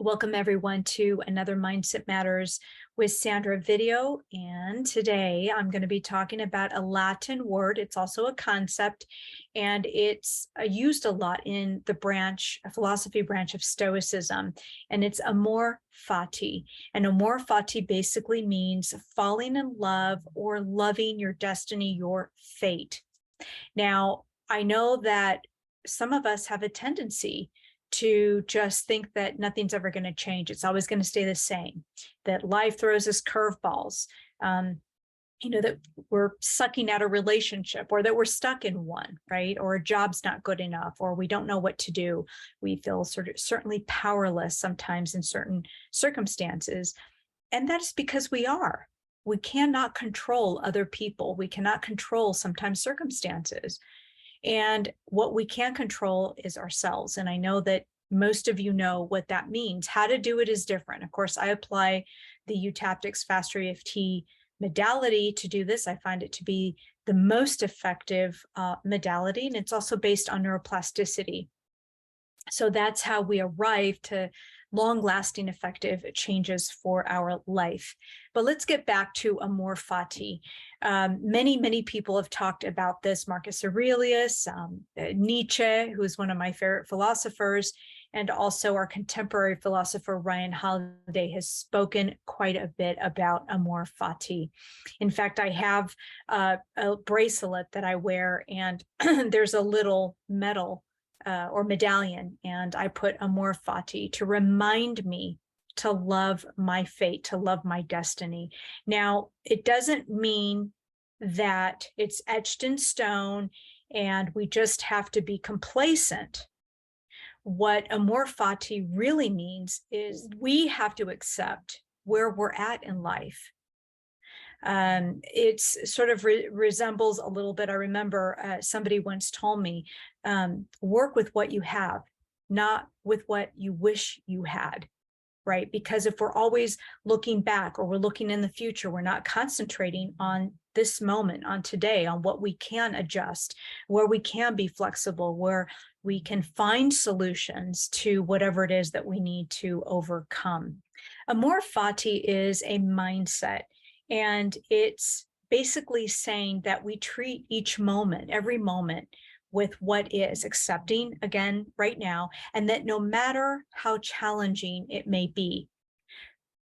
Welcome everyone to another Mindset Matters with Sandra video. And today I'm going to be talking about a Latin word. It's also a concept, and it's used a lot in the philosophy branch of Stoicism, and it's Amor Fati. And Amor Fati basically means falling in love or loving your destiny, your fate. Now, I know that some of us have a tendency to just think that nothing's ever going to change. It's always going to stay the same, that life throws us curveballs, that we're sucking at a relationship, or that we're stuck in one, right? Or a job's not good enough, or we don't know what to do. We feel certainly powerless sometimes in certain circumstances. And that is because we cannot control other people. We cannot control sometimes circumstances. And what we can control is ourselves. And I know that most of you know what that means. How to do it is different. Of course, I apply the Utaptics Fastereft modality to do this. I find it to be the most effective modality, and it's also based on neuroplasticity. So that's how we arrive to long-lasting effective changes for our life. But let's get back to Amor Fati. Many people have talked about this. Marcus Aurelius, Nietzsche, who is one of my favorite philosophers, and also our contemporary philosopher Ryan Holiday has spoken quite a bit about Amor Fati. In fact, I have a bracelet that I wear, and there's a little medal or medallion, and I put Amor Fati to remind me to love my fate, to love my destiny. Now, it doesn't mean that it's etched in stone and we just have to be complacent. What Amor Fati really means is we have to accept where we're at in life. It's sort of resembles a little bit. I remember somebody once told me, work with what you have, not with what you wish you had, right? Because if we're always looking back or we're looking in the future, we're not concentrating on this moment, on today, on what we can adjust, where we can be flexible, where we can find solutions to whatever it is that we need to overcome. Amor Fati is a mindset. And it's basically saying that we treat each moment, every moment, with what is, accepting, again, right now, and that no matter how challenging it may be,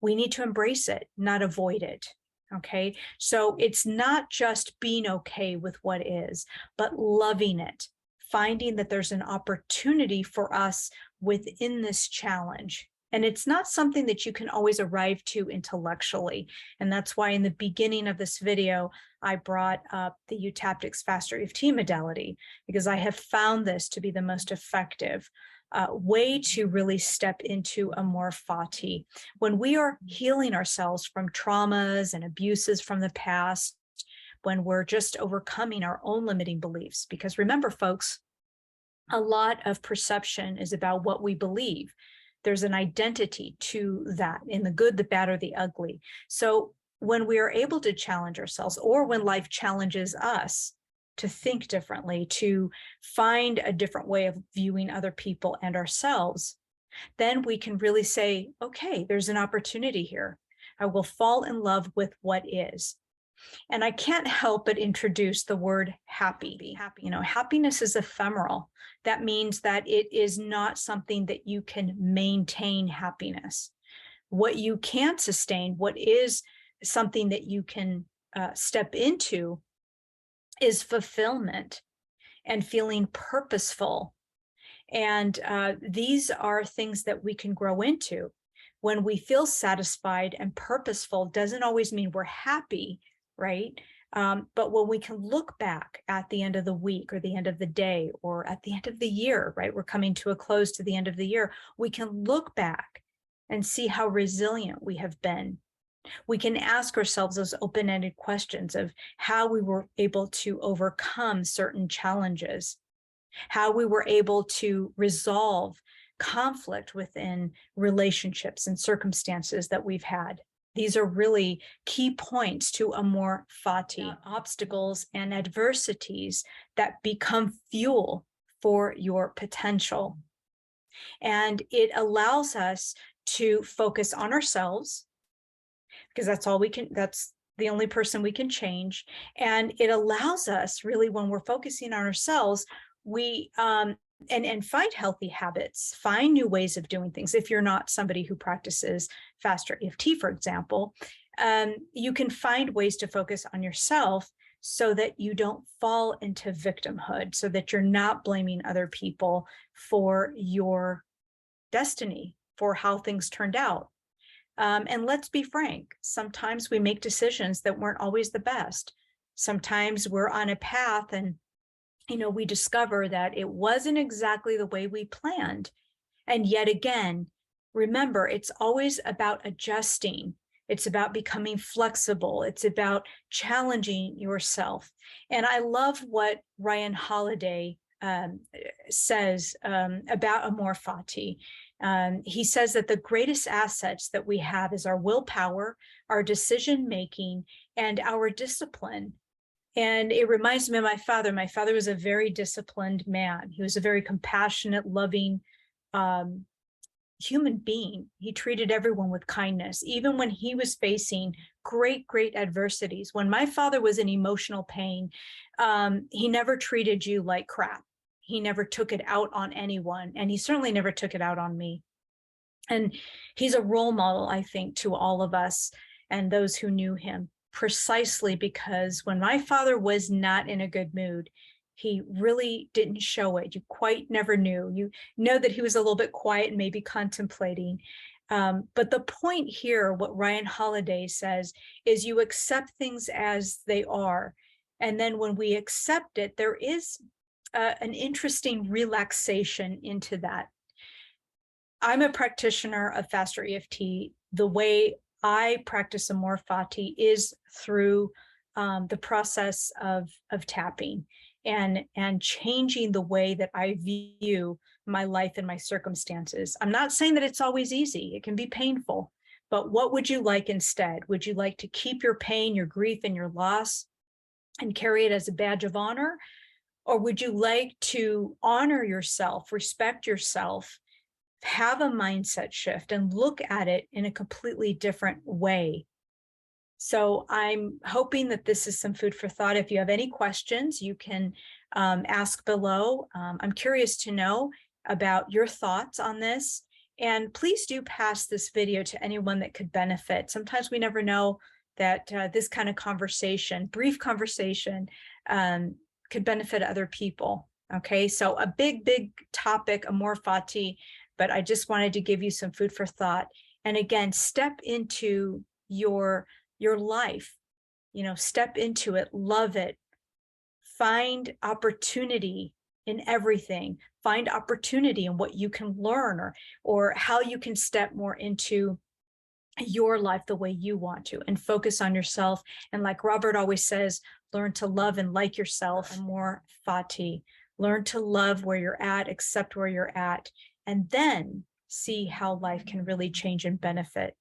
we need to embrace it, not avoid it. Okay, so it's not just being okay with what is, but loving it, finding that there's an opportunity for us within this challenge. And it's not something that you can always arrive to intellectually. And that's why in the beginning of this video, I brought up the Utaptics Fastereft modality, because I have found this to be the most effective way to really step into Amor Fati. When we are healing ourselves from traumas and abuses from the past, when we're just overcoming our own limiting beliefs, because remember, folks, a lot of perception is about what we believe. There's an identity to that, in the good, the bad, or the ugly. So when we are able to challenge ourselves, or when life challenges us to think differently, to find a different way of viewing other people and ourselves, then we can really say, okay, there's an opportunity here. I will fall in love with what is. And I can't help but introduce the word happy. Happiness is ephemeral. That means that it is not something that you can maintain happiness. What you can sustain, what is something that you can step into, is fulfillment and feeling purposeful. And these are things that we can grow into. When we feel satisfied and purposeful, doesn't always mean we're happy, right? But when we can look back at the end of the week or the end of the day or at the end of the year, right? We're coming to a close to the end of the year. We can look back and see how resilient we have been. We can ask ourselves those open-ended questions of how we were able to overcome certain challenges, how we were able to resolve conflict within relationships and circumstances that we've had. These are really key points to Amor Fati, obstacles and adversities that become fuel for your potential. And it allows us to focus on ourselves, because that's the only person we can change. And it allows us really, when we're focusing on ourselves, we and find healthy habits, find new ways of doing things. If you're not somebody who practices Fastereft, for example, you can find ways to focus on yourself so that you don't fall into victimhood, so that you're not blaming other people for your destiny, for how things turned out. And let's be frank, sometimes we make decisions that weren't always the best. Sometimes we're on a path and, we discover that it wasn't exactly the way we planned. And yet again, remember, it's always about adjusting. It's about becoming flexible. It's about challenging yourself. And I love what Ryan Holiday says about Amor Fati. He says that the greatest assets that we have is our willpower, our decision-making, and our discipline. And it reminds me of my father. My father was a very disciplined man. He was a very compassionate, loving human being. He treated everyone with kindness, even when he was facing great, great adversities. When my father was in emotional pain, he never treated you like crap. He never took it out on anyone, and he certainly never took it out on me. And he's a role model, I think, to all of us and those who knew him, precisely because when my father was not in a good mood, he really didn't show it. You quite never knew. You know that he was a little bit quiet and maybe contemplating. But the point here, what Ryan Holiday says, is you accept things as they are. And then when we accept it, there is an interesting relaxation into that. I'm a practitioner of Fastereft. The way I practice Amor Fati is through the process of tapping and changing the way that I view my life and my circumstances. I'm not saying that it's always easy. It can be painful. But what would you like instead? Would you like to keep your pain, your grief, and your loss and carry it as a badge of honor? Or would you like to honor yourself, respect yourself, have a mindset shift, and look at it in a completely different way? So I'm hoping that this is some food for thought. If you have any questions, you can ask below. I'm curious to know about your thoughts on this. And please do pass this video to anyone that could benefit. Sometimes we never know that this kind of conversation, brief conversation, could benefit other people. Okay, so a big, big topic, Amor Fati, but I just wanted to give you some food for thought. And again, step into your life, step into it, love it, find opportunity in everything, find opportunity in what you can learn or how you can step more into your life the way you want to, and focus on yourself. And like Robert always says, learn to love and like yourself. Amor Fati, learn to love where you're at, accept where you're at, and then see how life can really change and benefit